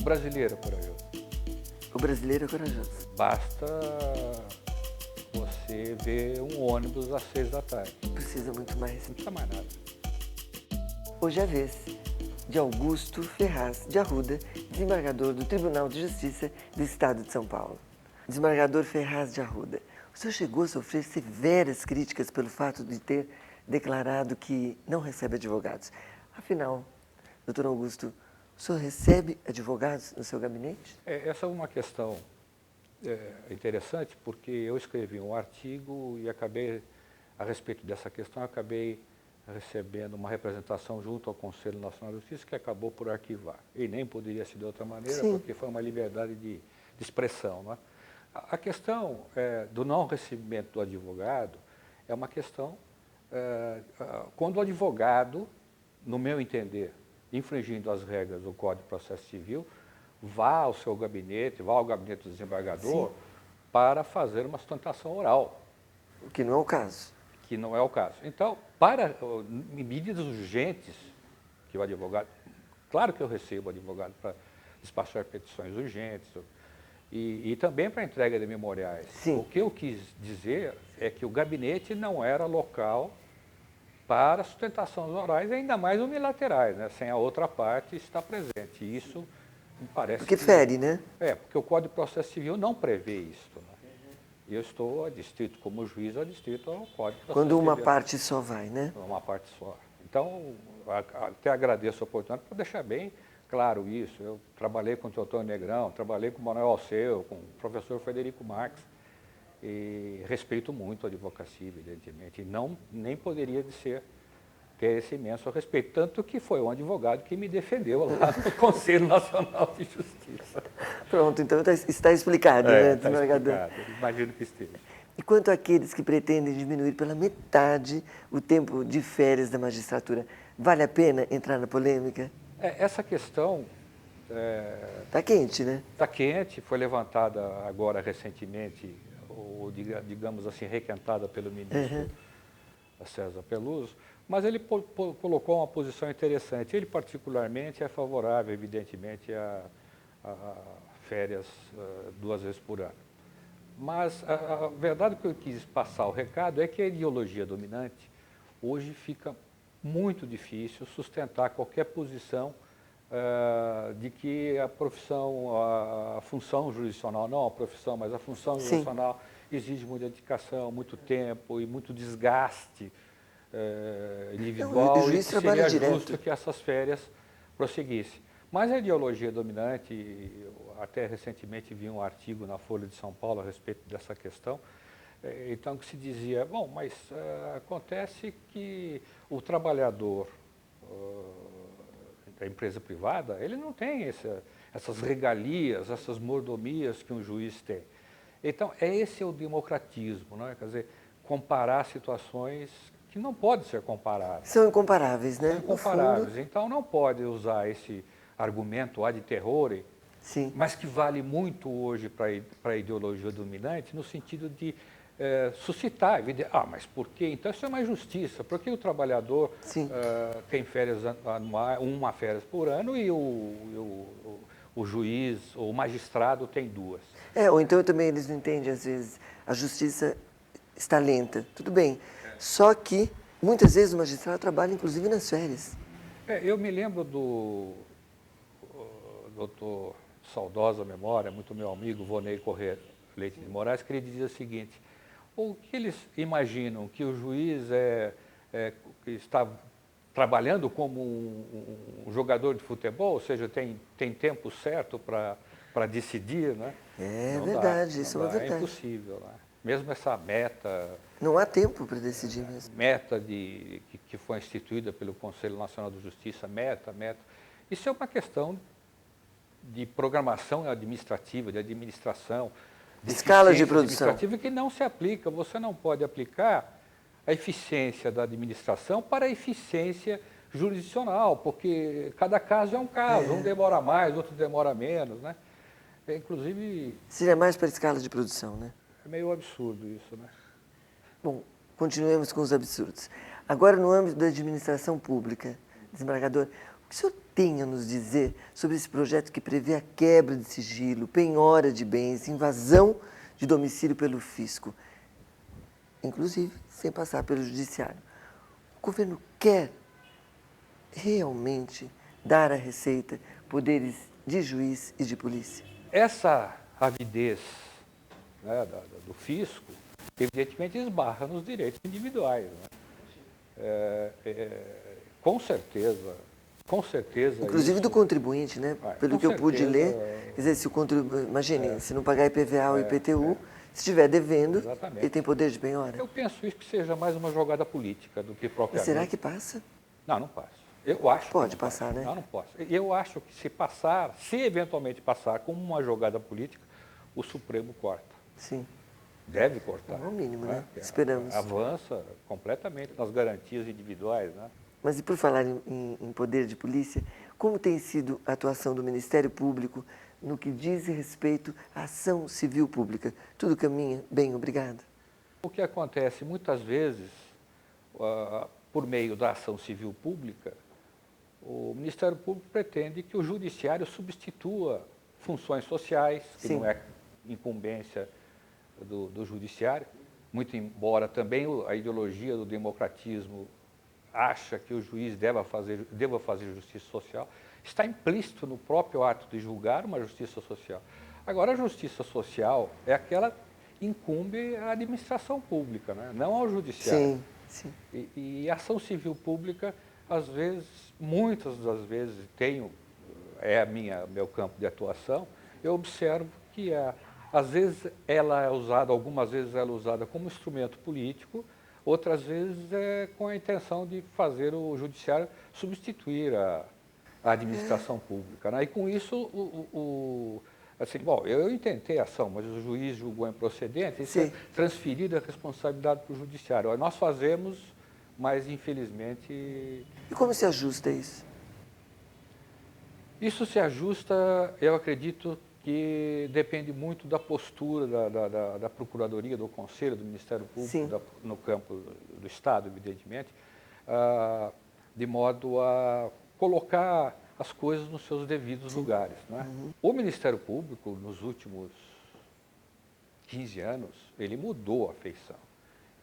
O brasileiro é corajoso. O brasileiro é corajoso. Basta você ver um ônibus às 6 da tarde. Não precisa muito mais. Não precisa mais nada. Hoje é a vez de Augusto Ferraz de Arruda, desembargador do Tribunal de Justiça do Estado de São Paulo. Desembargador Ferraz de Arruda, o senhor chegou a sofrer severas críticas pelo fato de ter declarado que não recebe advogados. Afinal, doutor Augusto, o senhor recebe advogados no seu gabinete? Essa é uma questão interessante, porque eu escrevi um artigo e a respeito dessa questão, acabei recebendo uma representação junto ao Conselho Nacional de Justiça que acabou por arquivar. E nem poderia ser de outra maneira, Sim. Porque foi uma liberdade de expressão. Não é? A questão do não recebimento do advogado é uma questão quando o advogado, no meu entender, infringindo as regras do Código de Processo Civil, vá ao seu gabinete, vá ao gabinete do desembargador, sim, para fazer uma sustentação oral. O que não é o caso. Que não é o caso. Então, para medidas urgentes que o advogado... Claro que eu recebo advogado para despachar petições urgentes e também para entrega de memoriais. Sim. O que eu quis dizer é que o gabinete não era local para sustentações orais, ainda mais unilaterais, né? Sem a outra parte estar presente. Isso me parece... Porque fere, né? Porque o Código de Processo Civil não prevê isso. Né? Eu estou adstrito como juiz, adstrito ao Código de Processo Civil. Quando uma parte só vai, né? Uma parte só. Então, até agradeço a oportunidade para deixar bem claro isso. Eu trabalhei com o Dr. Negrão, trabalhei com o Manuel Alceu, com o professor Frederico Marx, e respeito muito a advocacia, evidentemente, e nem poderia ter esse imenso respeito, tanto que foi um advogado que me defendeu lá no Conselho Nacional de Justiça. Pronto, então está explicado, né, desembargador? Está explicado, imagino que esteja. E quanto àqueles que pretendem diminuir pela metade o tempo de férias da magistratura, vale a pena entrar na polêmica? Essa questão... Está quente, né? Está quente, foi levantada agora recentemente, ou digamos assim, requentada pelo ministro César Peluso, mas ele colocou uma posição interessante. Ele particularmente é favorável, evidentemente, a férias 2 vezes por ano. Mas a verdade que eu quis passar o recado é que a ideologia dominante hoje fica muito difícil sustentar qualquer posição de que a profissão, a função jurisdicional, não a profissão, mas a função jurisdicional exige muita dedicação, muito tempo e muito desgaste individual, e seria justo que essas férias prosseguissem. Mas a ideologia dominante, até recentemente vi um artigo na Folha de São Paulo a respeito dessa questão, então que se dizia, bom, mas acontece que o trabalhador da empresa privada, ele não tem essas regalias, essas mordomias que um juiz tem. Então, esse é o democratismo, não é? Quer dizer, comparar situações que não podem ser comparadas. São incomparáveis, né? São incomparáveis. Então, não pode usar esse argumento ad terrorem, mas que vale muito hoje para a ideologia dominante, no sentido de suscitar, mas por quê? Então isso é uma injustiça. Por que o trabalhador tem férias anuais, uma férias por ano e o juiz ou o magistrado tem 2? Ou então também eles não entendem, às vezes, a justiça está lenta. Tudo bem. Só que, muitas vezes, o magistrado trabalha, inclusive, nas férias. Eu me lembro do doutor saudosa memória, muito meu amigo, Vonei Corrêa Leite de Moraes, que ele dizia o seguinte: o que eles imaginam que o juiz que está trabalhando como um jogador de futebol, ou seja, tem tempo certo para decidir, né? Não verdade, isso é uma verdade. É impossível, né? Mesmo essa meta... Não há tempo para decidir mesmo. Meta que foi instituída pelo Conselho Nacional de Justiça, meta. Isso é uma questão de programação administrativa, de administração, de escala de produção administrativa que não se aplica. Você não pode aplicar a eficiência da administração para a eficiência jurisdicional, porque cada caso é um caso, um demora mais, outro demora menos, né? Inclusive... Seria mais para a escala de produção, né? É meio absurdo isso, né? Bom, continuemos com os absurdos. Agora, no âmbito da administração pública, desembargador, o que o senhor tem a nos dizer sobre esse projeto que prevê a quebra de sigilo, penhora de bens, invasão de domicílio pelo fisco, inclusive sem passar pelo judiciário? O governo quer realmente dar à Receita poderes de juiz e de polícia? Essa avidez, né, do fisco, evidentemente esbarra nos direitos individuais. Né? Com certeza. Inclusive isso, do contribuinte, né? Pelo que eu pude ler, quer dizer, se o contribuinte, imagine, se não pagar IPVA ou IPTU, se estiver devendo, exatamente. ele tem poder de penhora. Eu penso isso que seja mais uma jogada política do que propriamente. Mas será que passa? Não, não passa. Eu acho Pode que não passar, passa. né? Não, não pode. Eu acho que se passar, se eventualmente passar como uma jogada política, o Supremo corta. Sim. Deve cortar. É o mínimo, né? Que Esperamos. Avança completamente nas garantias individuais, né? Mas e por falar em poder de polícia, como tem sido a atuação do Ministério Público no que diz respeito à ação civil pública? Tudo caminha bem, obrigada. O que acontece muitas vezes, por meio da ação civil pública, o Ministério Público pretende que o Judiciário substitua funções sociais, que Sim. não é incumbência do Judiciário, muito embora também a ideologia do democratismo acha que o juiz deva fazer justiça social, está implícito no próprio ato de julgar uma justiça social. Agora, a justiça social é aquela que incumbe à administração pública, né? Não ao Judiciário. Sim. E a ação civil pública, às vezes, muitas das vezes, meu campo de atuação, eu observo que, às vezes, algumas vezes ela é usada como instrumento político, outras vezes com a intenção de fazer o judiciário substituir a administração pública. Né? E com isso, eu intentei a ação, mas o juiz julgou improcedente, isso é transferir a responsabilidade para o judiciário. Nós fazemos, mas infelizmente... E como se ajusta isso? Isso se ajusta, eu acredito, que depende muito da postura da Procuradoria, do Conselho, do Ministério Público, no campo do Estado, evidentemente, de modo a colocar as coisas nos seus devidos lugares. Não é? O Ministério Público, nos últimos 15 anos, ele mudou a feição.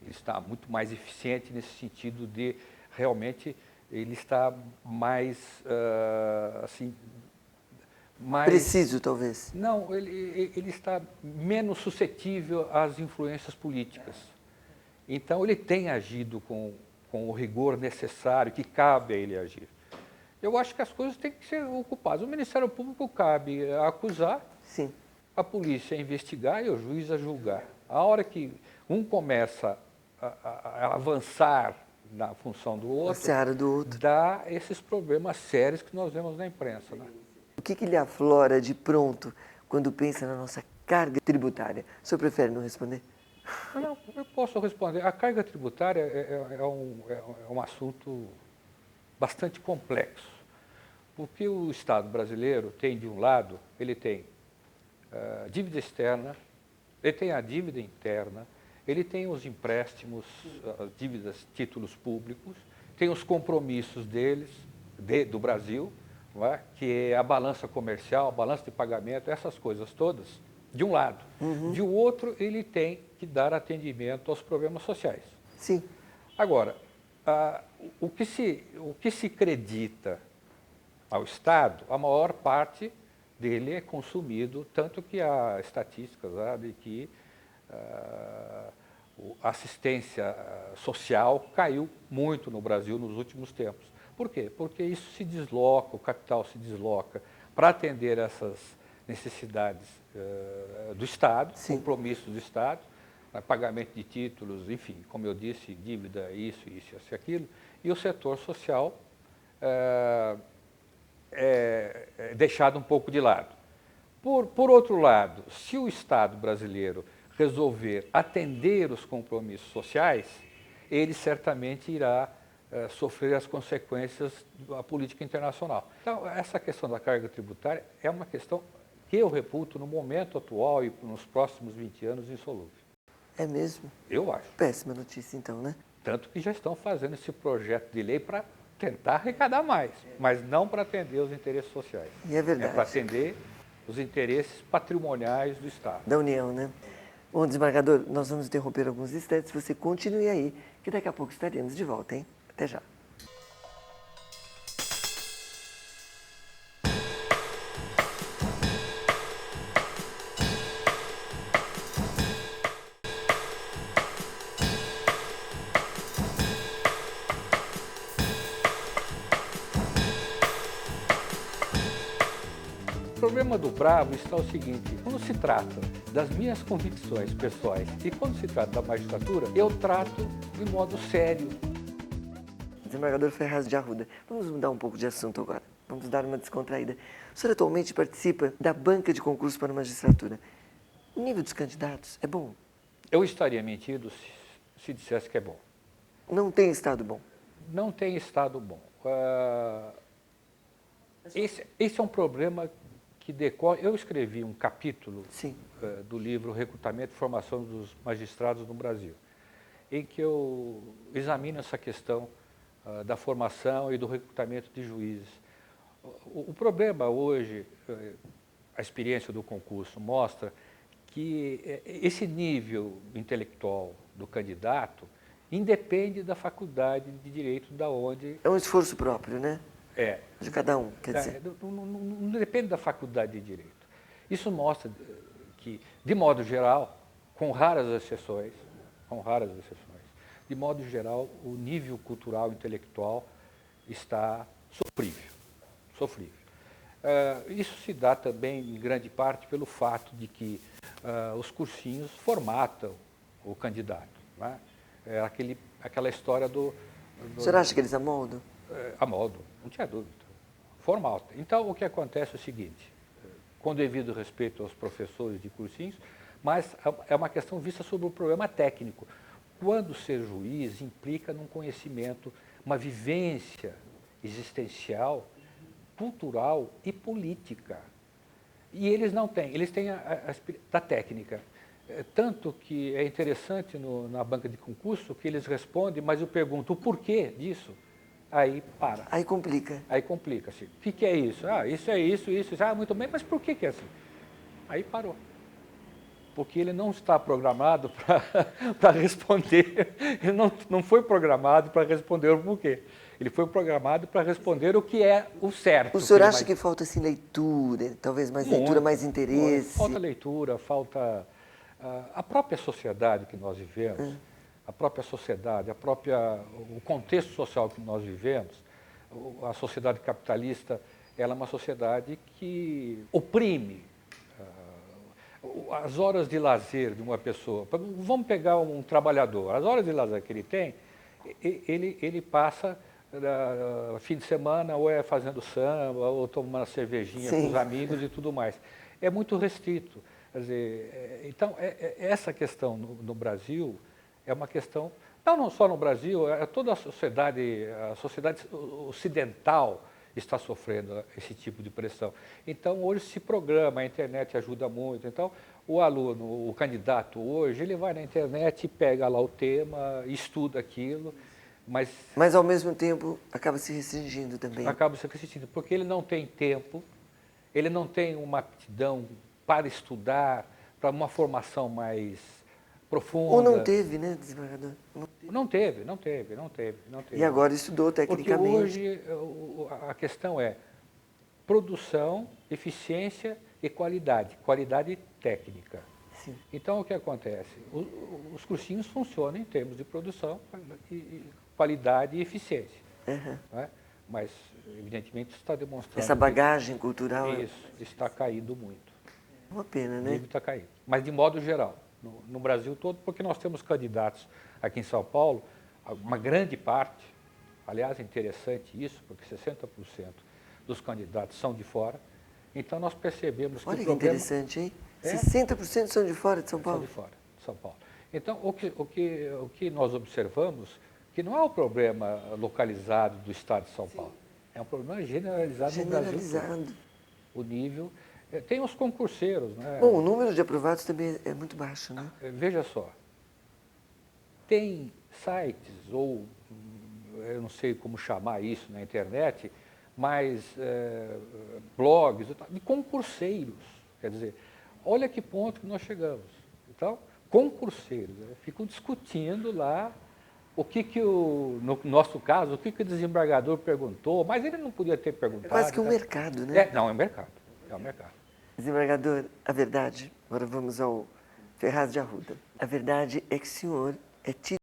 Ele está muito mais eficiente nesse sentido de, realmente, ele está mais, mais... Preciso, talvez. Não, ele está menos suscetível às influências políticas. Então, ele tem agido com o rigor necessário, que cabe a ele agir. Eu acho que as coisas têm que ser ocupadas. O Ministério Público cabe a acusar, a polícia a investigar e o juiz a julgar. A hora que um começa a avançar na função do outro, dá esses problemas sérios que nós vemos na imprensa. Né? O que lhe aflora de pronto quando pensa na nossa carga tributária? O senhor prefere não responder? Não, eu posso responder. A carga tributária é um assunto bastante complexo, porque o Estado brasileiro tem, de um lado, ele tem dívida externa, ele tem a dívida interna, ele tem os empréstimos, as dívidas, títulos públicos, tem os compromissos do Brasil, não é? Que é a balança comercial, a balança de pagamento, essas coisas todas, de um lado. De outro, ele tem que dar atendimento aos problemas sociais. Sim. Agora, o que se acredita ao Estado, a maior parte dele é consumido, tanto que há estatísticas de que a assistência social caiu muito no Brasil nos últimos tempos. Por quê? Porque isso se desloca, o capital se desloca para atender essas necessidades do Estado, compromissos do Estado, pagamento de títulos, enfim, como eu disse, dívida, isso, aquilo, e o setor social é deixado um pouco de lado. Por outro lado, se o Estado brasileiro resolver atender os compromissos sociais, ele certamente irá sofrer as consequências da política internacional. Então, essa questão da carga tributária é uma questão que eu reputo no momento atual e nos próximos 20 anos insolúvel. É mesmo? Eu acho. Péssima notícia, então, né? Tanto que já estão fazendo esse projeto de lei para tentar arrecadar mais, mas não para atender os interesses sociais. E é verdade. É para atender os interesses patrimoniais do Estado. Da União, né? Bom, desembargador, nós vamos interromper alguns instantes. Você continue aí, que daqui a pouco estaremos de volta, hein? Até já. O problema do Bravo está o seguinte: quando se trata das minhas convicções pessoais e quando se trata da magistratura, eu trato de modo sério. Desembargador Ferraz de Arruda, vamos mudar um pouco de assunto agora. Vamos dar uma descontraída. O senhor atualmente participa da banca de concurso para a magistratura. O nível dos candidatos é bom? Eu estaria mentindo se dissesse que é bom. Não tem estado bom? Não tem estado bom. Esse é um problema que decorre. Eu escrevi um capítulo Sim. Do livro Recrutamento e Formação dos Magistrados no Brasil, em que eu examino essa questão da formação e do recrutamento de juízes. O problema hoje, a experiência do concurso mostra que esse nível intelectual do candidato independe da faculdade de direito da onde... É um esforço próprio, né? É. De cada um, quer dizer. Não depende da faculdade de direito. Isso mostra que, de modo geral, com raras exceções, de modo geral, o nível cultural e intelectual está sofrível. Isso se dá também, em grande parte, pelo fato de que os cursinhos formatam o candidato. Né? É aquela história do... O senhor acha que eles amoldam? Amoldam, não tinha dúvida. Formal. Então, o que acontece é o seguinte, com devido respeito aos professores de cursinhos, mas é uma questão vista sobre o problema técnico. Quando ser juiz implica num conhecimento, uma vivência existencial, cultural e política. E eles não têm, eles têm da técnica. Tanto que é interessante na banca de concurso que eles respondem, mas eu pergunto o porquê disso, aí para. Aí complica. Aí complica-se. O que é isso? Isso é isso. Muito bem, mas por que é assim? Aí parou. Porque ele não está programado para responder, ele não foi programado para responder o porquê. Ele foi programado para responder o que é o certo. O senhor acha que falta assim, leitura, talvez mais leitura, mais interesse? Falta leitura, falta a própria sociedade que nós vivemos, a própria sociedade, o contexto social que nós vivemos, a sociedade capitalista, ela é uma sociedade que oprime as horas de lazer de uma pessoa. Vamos pegar um trabalhador, as horas de lazer que ele tem, ele passa fim de semana ou é fazendo samba, ou tomando cervejinha com os amigos e tudo mais. É muito restrito. Quer dizer, então, essa questão no Brasil é uma questão, não só no Brasil, toda a sociedade ocidental está sofrendo esse tipo de pressão. Então, hoje se programa, a internet ajuda muito. Então, o aluno, o candidato hoje, ele vai na internet, pega lá o tema, estuda aquilo, mas ao mesmo tempo, acaba se restringindo também. Acaba se restringindo, porque ele não tem tempo, ele não tem uma aptidão para estudar, para uma formação mais profunda. Ou não teve, né, desembargador? Não teve. E agora estudou tecnicamente. Porque hoje a questão é produção, eficiência e qualidade técnica. Sim. Então, o que acontece? Os cursinhos funcionam em termos de produção, qualidade e eficiência. Né? Mas, evidentemente, isso está demonstrando... Essa bagagem cultural... Isso, está caindo muito. Uma pena, né? O nível está caindo. Mas, de modo geral, no Brasil todo, porque nós temos candidatos aqui em São Paulo, uma grande parte, aliás, é interessante isso, porque 60% dos candidatos são de fora, então nós percebemos que Olha o que problema... interessante, hein? 60% são de fora de São Paulo? São de fora de São Paulo. Então, o que nós observamos, que não é um problema localizado do Estado de São Paulo, é um problema generalizado no Brasil todo. O nível... Tem os concurseiros, né? Bom, o número de aprovados também é muito baixo, né? Veja só, tem sites ou eu não sei como chamar isso na internet, mas blogs, de concurseiros. Quer dizer, olha que ponto que nós chegamos. Então, concurseiros, ficam discutindo lá no nosso caso, o que o desembargador perguntou, mas ele não podia ter perguntado. É quase que um mercado, né? Não, é um mercado. É um mercado. Desembargador, a verdade, agora vamos ao Ferraz de Arruda. A verdade é que o senhor é tido